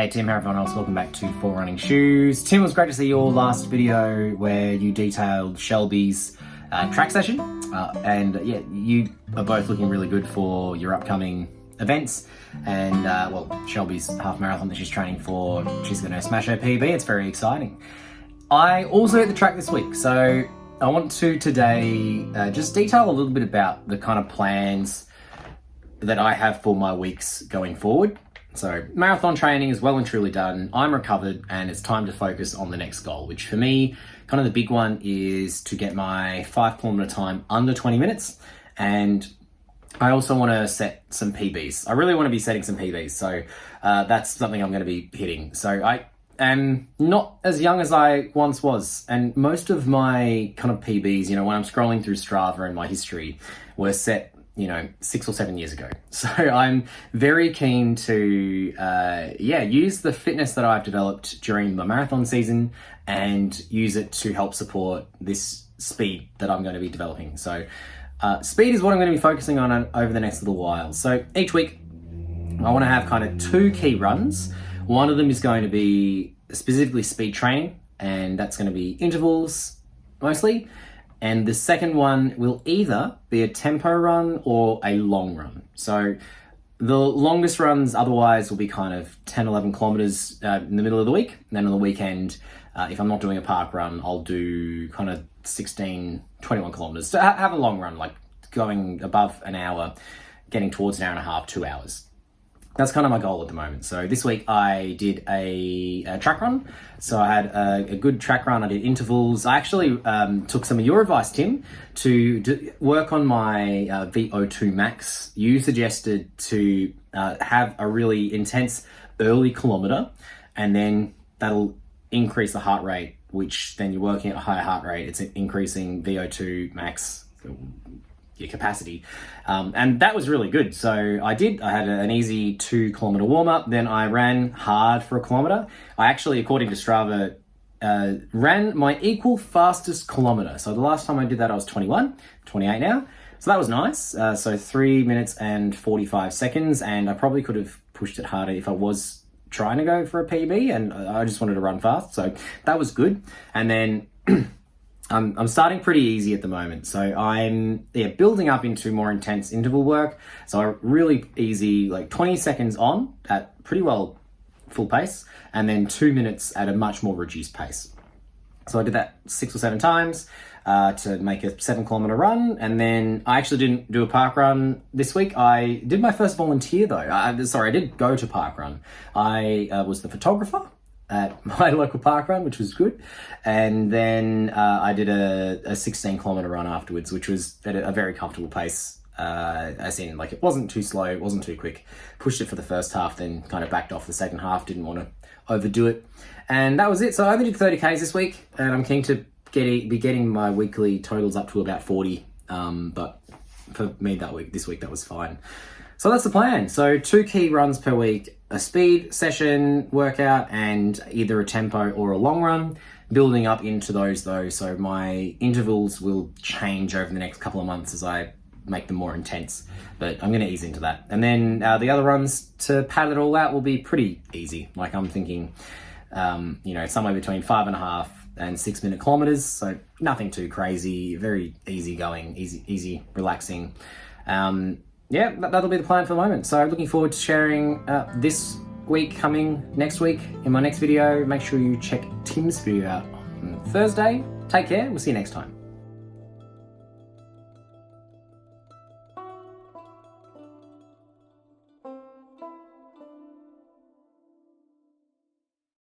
Hey Tim, how everyone else, welcome back to For Running Shoes. Tim, it was great to see your last video where you detailed Shelby's track session. Yeah, you are both looking really good for your upcoming events. And well, Shelby's half marathon that she's training for, she's gonna smash her PB, it's very exciting. I also hit the track this week, so I want to today just detail a little bit about the kind of plans that I have for my weeks going forward. So marathon training is well and truly done. I'm recovered and it's time to focus on the next goal, which for me, kind of the big one is to get my 5 kilometer time under 20 minutes. And I also want to set some PBs. I really want to be setting some PBs. So that's something I'm going to be hitting. So I am not as young as I once was. And most of my kind of PBs, you know, when I'm scrolling through Strava and my history, were set 6 or 7 years ago. So I'm very keen to, use the fitness that I've developed during the marathon season and use it to help support this speed that I'm going to be developing. So speed is what I'm going to be focusing on over the next little while. So each week I want to have kind of 2 key runs. One of them is going to be specifically speed training, and that's going to be intervals mostly. And the second one will either be a tempo run or a long run. So the longest runs otherwise will be kind of 10, 11 kilometers in the middle of the week. And then on the weekend, if I'm not doing a park run, I'll do kind of 16, 21 kilometers. So have a long run, like going above an hour, getting towards an hour and a half, 2 hours. That's kind of my goal at the moment. So this week I did a track run. So I had a good track run. I did intervals. I actually took some of your advice, Tim, to work on my VO2 max. You suggested to have a really intense early kilometer, and then that'll increase the heart rate, which then you're working at a higher heart rate. It's increasing VO2 max, your capacity. And that was really good. So I had an easy 2 kilometer warm up. Then I ran hard for a kilometer. I actually, according to Strava, ran my equal fastest kilometer. So the last time I did that, I was 28 now. So that was nice. So 3 minutes and 45 seconds. And I probably could have pushed it harder if I was trying to go for a PB, and I just wanted to run fast. So that was good. And then I'm starting pretty easy at the moment. So I'm building up into more intense interval work. So I really easy, like 20 seconds on at pretty well full pace, and then 2 minutes at a much more reduced pace. So I did that 6 or 7 times to make a 7 kilometer run. And then I actually didn't do a park run this week. I did my first volunteer though. I did go to park run. I was the photographer at my local park run, which was good. And then I did a 16 kilometer run afterwards, which was at a very comfortable pace, as in, like, it wasn't too slow, it wasn't too quick. Pushed it for the first half, then kind of backed off the second half, didn't want to overdo it. And that was it. So I only did 30Ks this week, and I'm keen to be getting my weekly totals up to about 40. But for me this week, that was fine. So that's the plan. So 2 key runs per week, a speed session workout, and either a tempo or a long run, building up into those though. So my intervals will change over the next couple of months as I make them more intense, but I'm going to ease into that. And then the other runs to pad it all out will be pretty easy. Like I'm thinking, somewhere between 5.5 and 6 minute kilometers. So nothing too crazy, very easy going, easy, relaxing. That'll be the plan for the moment. So looking forward to sharing this week coming next week in my next video. Make sure you check Tim's video out on Thursday. Take care. We'll see you next time.